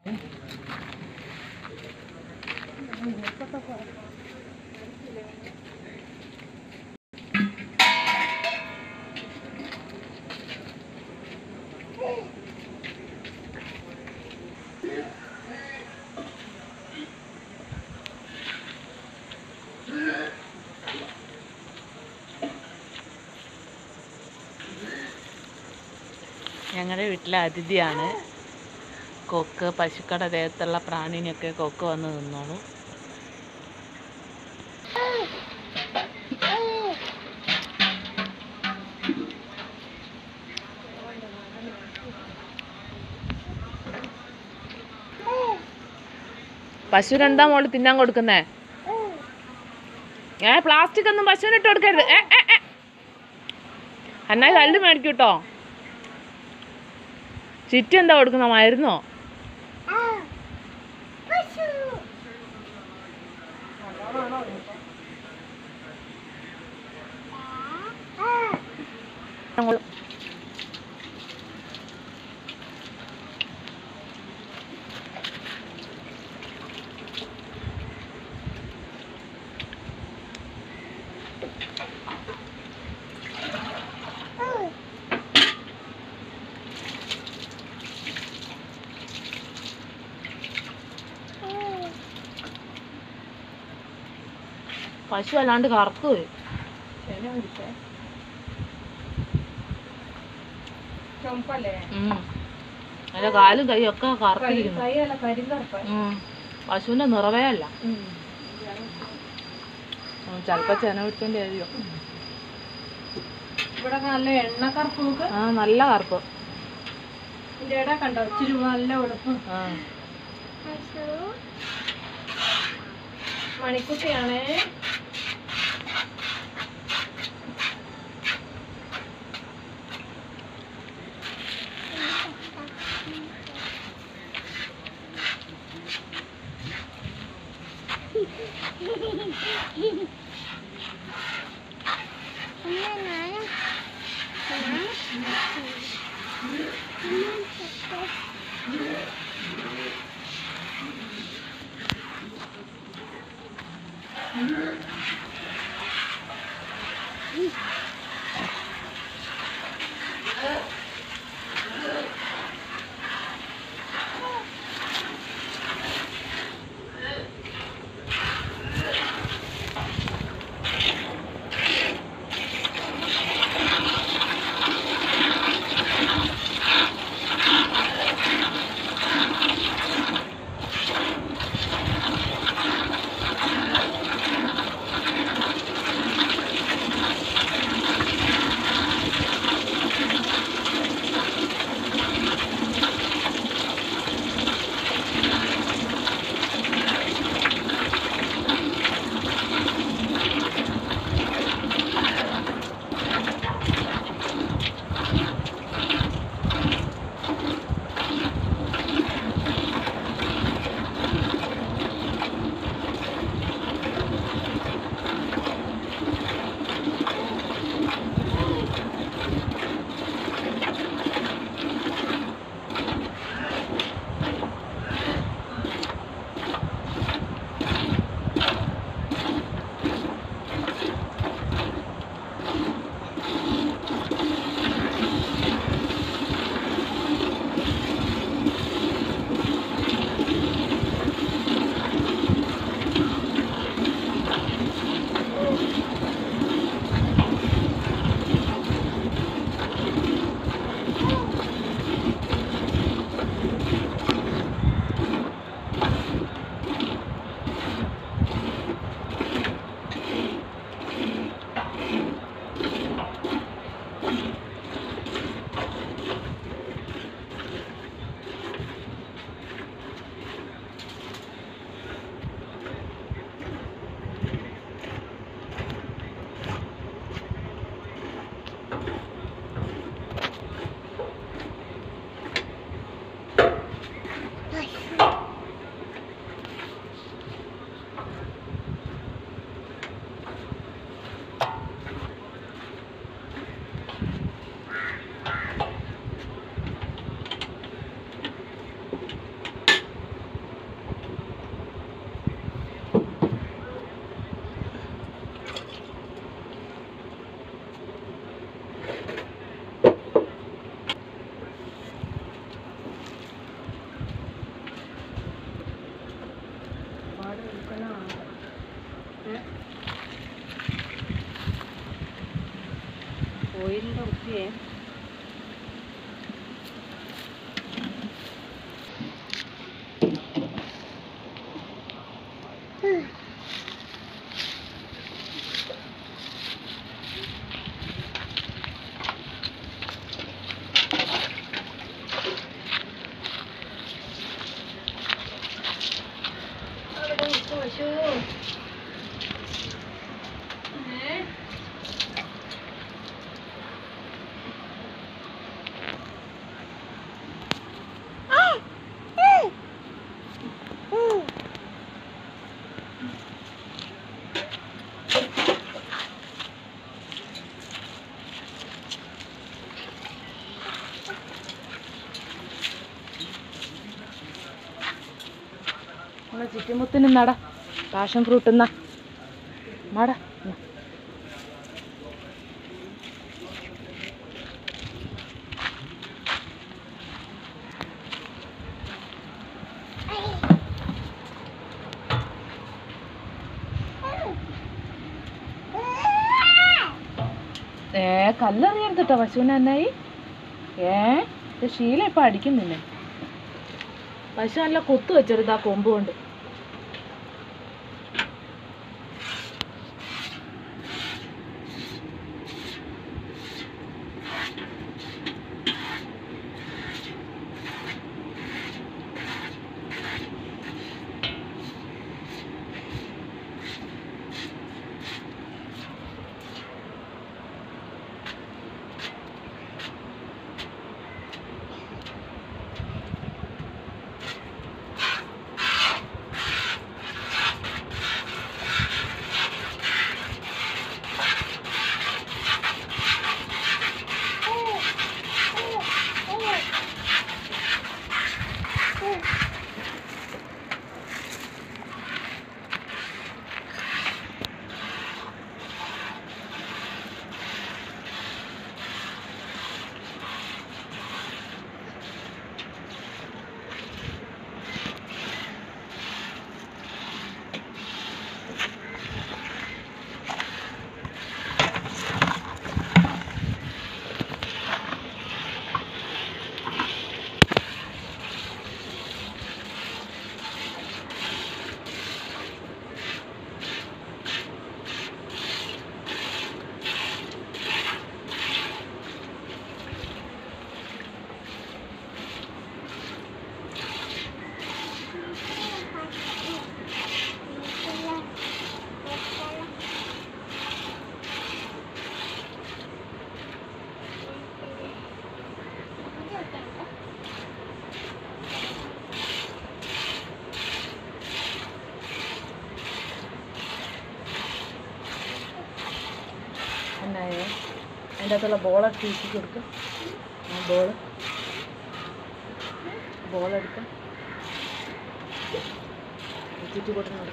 ഞങ്ങളുടെ വീട്ടിലെ അതിഥിയാണ് കൊക്ക്. പശുക്കളുടെ ദേഹത്തുള്ള പ്രാണിനെയൊക്കെ കൊക്ക് വന്ന് നിന്നോളൂ. പശുവിനെന്താ മോള് തിന്നാൻ കൊടുക്കുന്നേ? പ്ലാസ്റ്റിക് ഒന്നും പശുവിന് ഇട്ട് കൊടുക്കരുത്. എന്നാ കല്ല് മേടിക്കൂട്ടോ. ചിറ്റി എന്താ കൊടുക്കുന്ന? മരുന്നോ? പശു അല്ലാണ്ട് കറുത്തു പോയി. അതിന്റെ കാലും കൈയും ഒക്കെ കറുത്തിരിക്കുന്നു. പശുവിന്റെ നിറവേ അല്ല. ചിലപ്പോ ചെന പിടിച്ചോണ്ട് ആയിരിക്കും. ഇവിടെ നല്ല എണ്ണ കറുപ്പ്. നല്ല കറുപ്പ്. കണ്ടോ ഇച്ചിരി നല്ല ഉടുപ്പ്. മണിക്കുട്ടിയാണേ. ഓയിലിൻ്റെ കുപ്പിയേ പശു ചുറ്റുമുത്തിന് നട പാഷൻ ഫ്രൂട്ട് എന്നാ മട കല്ലെറിയരുത് കേട്ടോ പശുവിനെ എന്നായി ശീലം ഇപ്പം അടിക്കുന്നില്ലേ പശു നല്ല കൊത്തു വെച്ചെടുത്ത് ആ കൊമ്പ് കൊണ്ട് എന്നായേ അതിൻ്റെ അകത്തുള്ള ബോളൊക്കെ വീശി കൊടുക്കും ബോളെടുക്കാം ചുറ്റി കൊടുക്കണം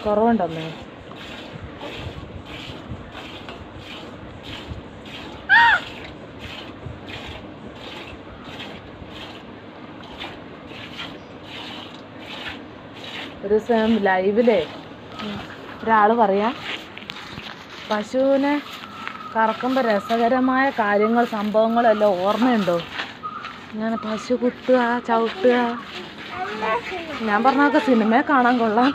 കുറവുണ്ടമ്മേ ഒരു ദിവസം ലൈവിലേ ഒരാൾ പറയാം പശുവിനെ കറക്കുമ്പോൾ രസകരമായ കാര്യങ്ങൾ സംഭവങ്ങളെല്ലാം ഓർമ്മയുണ്ടോ ഇങ്ങനെ പശു കുത്തുക ചവിട്ടുക ഞാൻ പറഞ്ഞൊക്കെ സിനിമയെ കാണാൻ കൊള്ളാം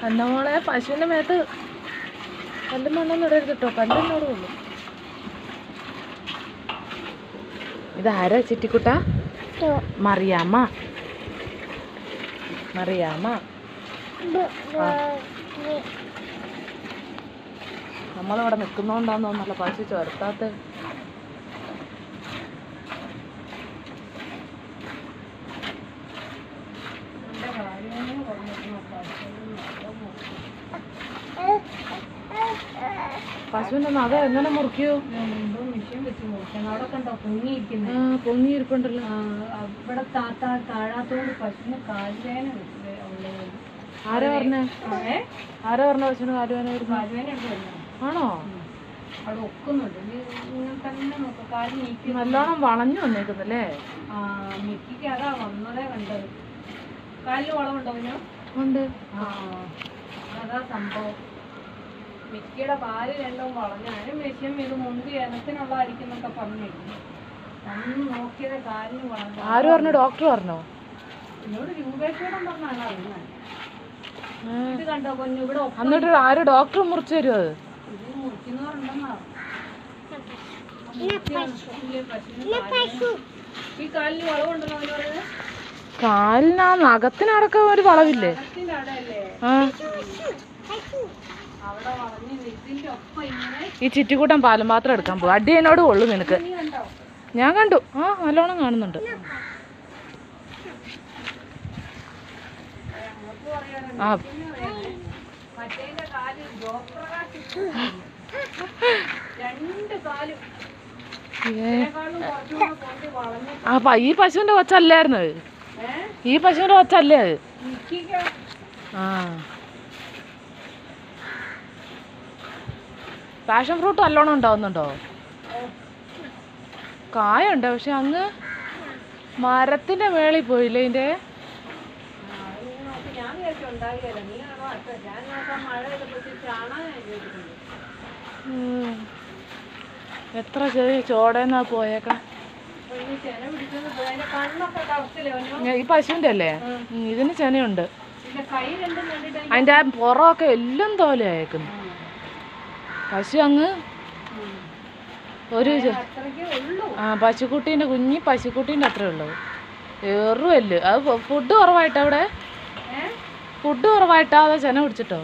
എന്നാ മോളെ പശുവിൻ്റെ മേത്ത് കല്ലും മണ്ണൊന്നും ഇടരുത് കേട്ടോ, കല്ലെന്നോടേ ഉള്ളൂ. ഇതാരാ ചിറ്റിക്കുട്ട? മറിയാമ്മ. മറിയാമ്മ. നമ്മളിവിടെ നിൽക്കുന്നോണ്ടാന്ന് തോന്നല്ല പശു ചേർത്താത്ത. പശുവിന്റെ നഖ എങ്ങനെ മുറിക്കൂ? പൊങ്ങിയിരിപ്പുണ്ടല്ലോ. ഇവിടെ താഴാത്തോണ്ട് പശുവിന് കാലുവേന. ആരാ പറഞ്ഞേ? ആരാ പറഞ്ഞ പശുവിന് കാലുവേന വരുന്നു? ആണോ? അവിടെ ഒക്കുന്നുണ്ട്. ഇങ്ങനെ തന്നെ നോക്കാം, കാല് നീക്കി നല്ലോണം വളഞ്ഞു വന്നേക്കുന്നല്ലേ? മിക്കിക്ക് അതാ വന്നതേ കണ്ടത്. കാലിന് വളമുണ്ടോ? ഉണ്ട്. അതാ സംഭവം. മിക്കിയുടെ പാല് രണ്ടും വളഞ്ഞു. അതിനും വിഷയം ഇത് മുൻപ് ഇനത്തിനുള്ളതായിരിക്കുന്നൊക്കെ പറഞ്ഞിരുന്നു. അന്ന് നോക്കിയത് കാലിന് വളഞ്ഞു. ആര് പറഞ്ഞു? ഡോക്ടർ പറഞ്ഞോ? എന്നോട് രൂപേക്ഷോടം പറഞ്ഞാണ് അറിയുന്നത്. ഇത് കണ്ടോ പൊന്നു ഇവിടെ. എന്നിട്ട് ആര് ഡോക്ടർ മുറിച്ചു തരുമോ? അത് ഇത് മുറിക്കുന്നവരുണ്ടെന്നാ. ഈ കാലിന് വളവുണ്ടെന്നോ അവര് പറയുന്നത്? കാലിന് ആ നഖത്തിനടക്കം ഒരു വളവില്ലേ? ഈ ചിറ്റിക്കൂട്ടം പാലും പാത്രം എടുക്കാൻ പോകും. അടി എന്നോട് കൊള്ളു നിനക്ക്. ഞാൻ കണ്ടു. നല്ലോണം കാണുന്നുണ്ട്. ഈ പശുവിന്റെ കൊച്ചല്ലായിരുന്നു അത്. ഈ പശുവിന്റെ കൊച്ചല്ലേ അത്? പാഷൻ ഫ്രൂട്ട് നല്ലോണം ഉണ്ടാവുന്നുണ്ടോ? കായുണ്ട്, പക്ഷെ അങ്ങ് മരത്തിന്റെ മേളിൽ പോയില്ലേ ഇതിന്റെ? എത്ര ചെറിയ ചോടേന്നാ പോയേക്കാം. ഈ പശുവിന്റെ അല്ലേ? ഇതിന് ചെനയുണ്ട്. അതിന്റെ ആ പുറമൊക്കെ എല്ലാം തോലെ അയക്കുന്നു. പശു അങ്ങ് ഒരു പശുക്കുട്ടീൻ്റെ കുഞ്ഞി പശുക്കുട്ടീൻ്റെ അത്രേ ഉള്ളൂ. എറുവല്ല്. അത് ഫുഡ് കുറവായിട്ടാ അവിടെ? ഫുഡ് കുറവായിട്ടാ അതോ ചെന പിടിച്ചിട്ടോ?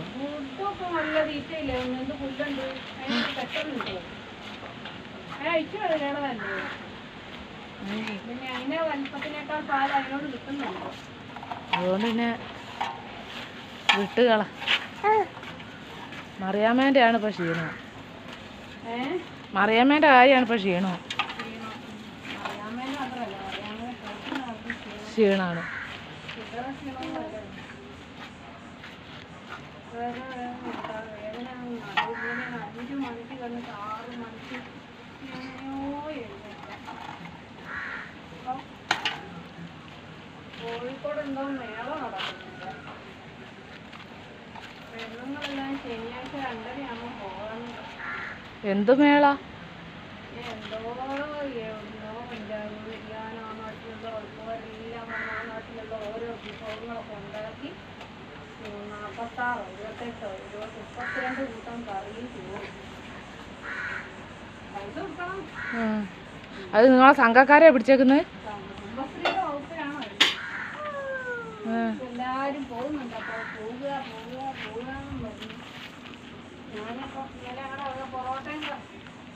അതുകൊണ്ട് പിന്നെ വിട്ടുകള. മറിയാമ്മേൻ്റെ ആണ് ഇപ്പൊ ക്ഷീണം. മറിയാമ്മേൻ്റെ കാര്യമാണ് ഇപ്പൊ ക്ഷീണം. ക്ഷീണാണ്. കോഴിക്കോട് എന്തോ മേള നടക്കുന്നുണ്ട്. പെണ്ണുങ്ങളെല്ലാം ശനിയാഴ്ച 2:30 പോകാനുണ്ട്. എന്ത് മേള? എന്തോ പഞ്ചാബ് ഇല്ലാൻ ആ നാട്ടിലുള്ള ആൾക്കാരെല്ലാം ആ നാട്ടിലുള്ള ഓരോ വിഭവങ്ങളൊക്കെ ഉണ്ടാക്കി 46, 28, 32 കൂട്ടം കറിയും ചോറും. പൈസ കൊടുക്കണം. അത് നിങ്ങളെ സംഘക്കാരെ പിടിച്ചേക്കുന്നത്? കുടുംബശ്രീയുടെ വകുപ്പിലാണ്. എല്ലാരും പോകുന്നുണ്ട്. അപ്പൊ പോവുക എന്നും പറഞ്ഞു. ഞാനിപ്പോ ഇന്നലെ ഞങ്ങളുടെ പൊറോട്ടയും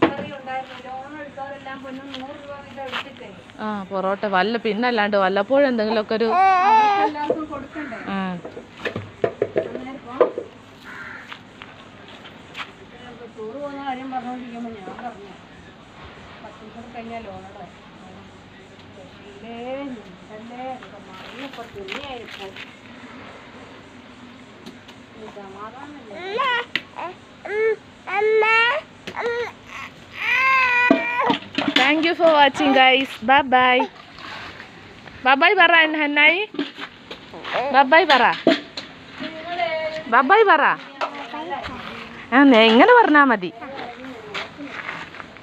കറി ഉണ്ടായിരുന്നു. ലോൺ എടുത്തവരെല്ലാം പൊന്നും 100 രൂപ വീതം എടുത്തിട്ടേ. പൊറോട്ട പിന്നല്ലാണ്ട് വല്ലപ്പോഴും എന്തെങ്കിലുമൊക്കെ ഒരു എല്ലാവർക്കും കൊടുക്കണ്ടേ? ടൂറ് പോകുന്ന കാര്യം പറഞ്ഞോണ്ടിരിക്കുമ്പോ ഞാൻ പറഞ്ഞു 10 ദിവസം കഴിഞ്ഞാൽ ലോണടെ മറിയപ്പോ തുണിയായിരിക്കും. Thank you for watching guys. Bye bye. Bye bye പറ ഹന്നായി. Bye bye പറ. Bye bye പറ. എങ്ങനെ പറഞ്ഞാ മതി.